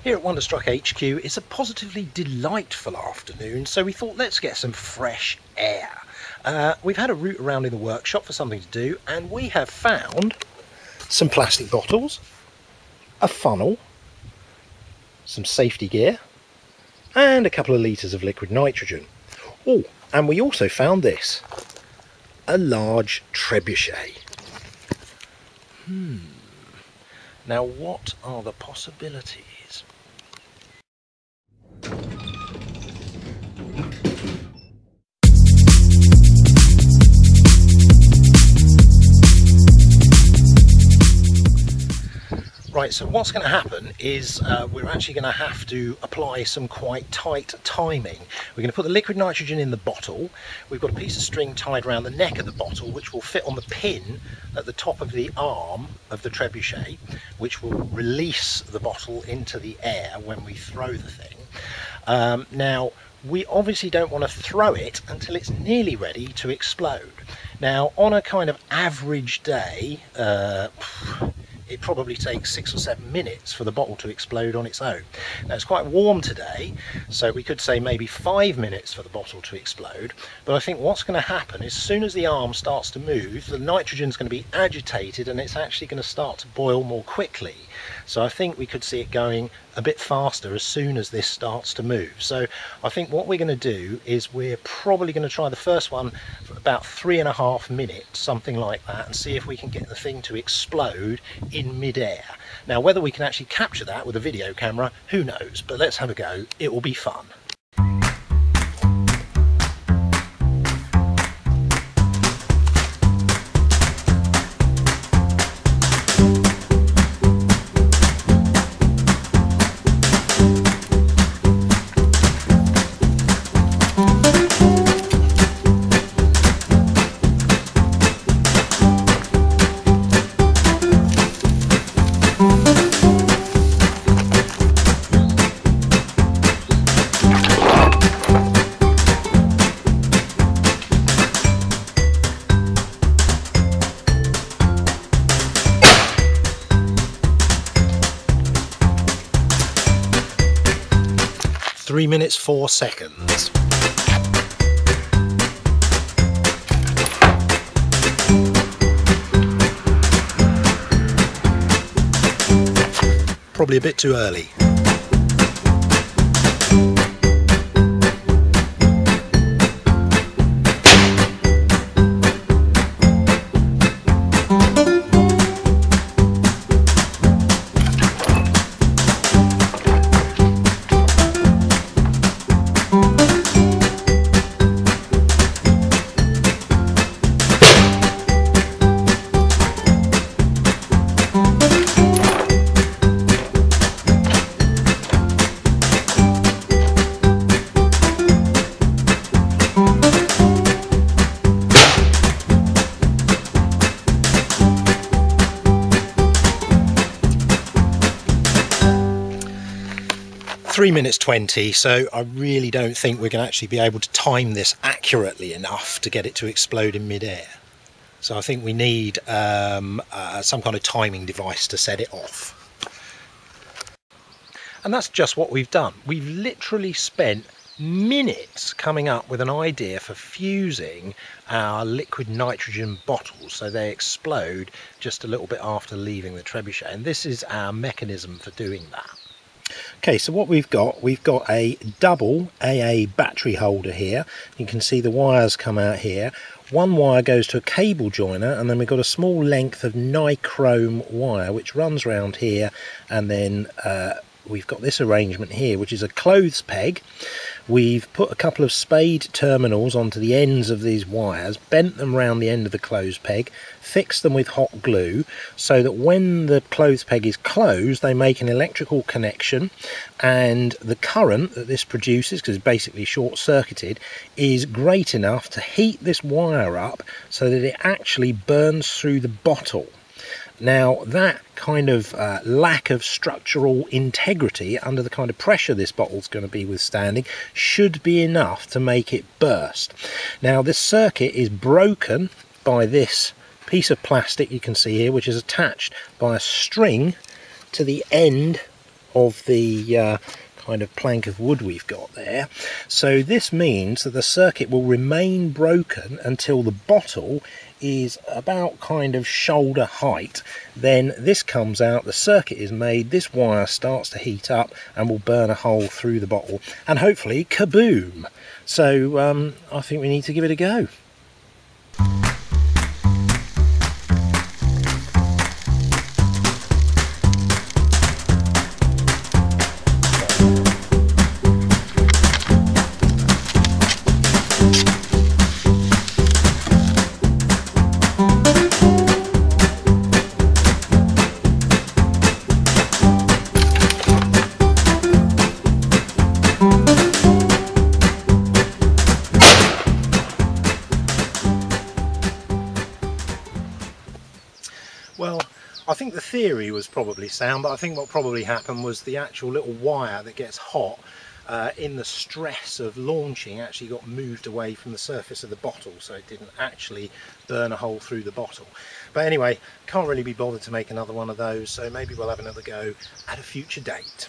Here at Wonderstruck HQ, it's a positively delightful afternoon, so we thought let's get some fresh air. We've had a route around in the workshop for something to do, and we have found some plastic bottles, a funnel, some safety gear, and a couple of litres of liquid nitrogen. Oh, and we also found this, a large trebuchet. Now what are the possibilities? Right, so what's going to happen is we're actually going to have to apply some quite tight timing. We're going to put the liquid nitrogen in the bottle. We've got a piece of string tied around the neck of the bottle which will fit on the pin at the top of the arm of the trebuchet, which will release the bottle into the air when we throw the thing. Now, we obviously don't want to throw it until it's nearly ready to explode. Now, on a kind of average day, it probably takes 6 or 7 minutes for the bottle to explode on its own. Now it's quite warm today, so we could say maybe 5 minutes for the bottle to explode, but I think what's going to happen is as soon as the arm starts to move, the nitrogen's going to be agitated and it's actually going to start to boil more quickly. So I think we could see it going a bit faster as soon as this starts to move. So I think what we're going to do is we're probably going to try the first one for about 3.5 minutes, something like that, and see if we can get the thing to explode in mid-air. Now whether we can actually capture that with a video camera, who knows, but let's have a go. It will be fun. Three minutes 4 seconds. Probably a bit too early. Three minutes 20, so I really don't think we're going to actually be able to time this accurately enough to get it to explode in mid-air. So I think we need some kind of timing device to set it off. And that's just what we've done. We've literally spent minutes coming up with an idea for fusing our liquid nitrogen bottles so they explode just a little bit after leaving the trebuchet, and this is our mechanism for doing that. Okay, so what we've got a double AA battery holder here. You can see the wires come out here. One wire goes to a cable joiner, and then we've got a small length of nichrome wire which runs around here, and then we've got this arrangement here which is a clothes peg. We've put a couple of spade terminals onto the ends of these wires, bent them round the end of the clothes peg, fixed them with hot glue so that when the clothes peg is closed they make an electrical connection, and the current that this produces, because it's basically short-circuited, is great enough to heat this wire up so that it actually burns through the bottle. Now that kind of lack of structural integrity under the kind of pressure this bottle's going to be withstanding should be enough to make it burst. Now this circuit is broken by this piece of plastic you can see here, which is attached by a string to the end of the kind of plank of wood we've got there. So this means that the circuit will remain broken until the bottle is about kind of shoulder height. Then this comes out, the circuit is made, this wire starts to heat up and will burn a hole through the bottle, and hopefully kaboom. So I think we need to give it a go. Well, I think the theory was probably sound, but I think what probably happened was the actual little wire that gets hot in the stress of launching actually got moved away from the surface of the bottle, so it didn't actually burn a hole through the bottle. But anyway, can't really be bothered to make another one of those, so maybe we'll have another go at a future date.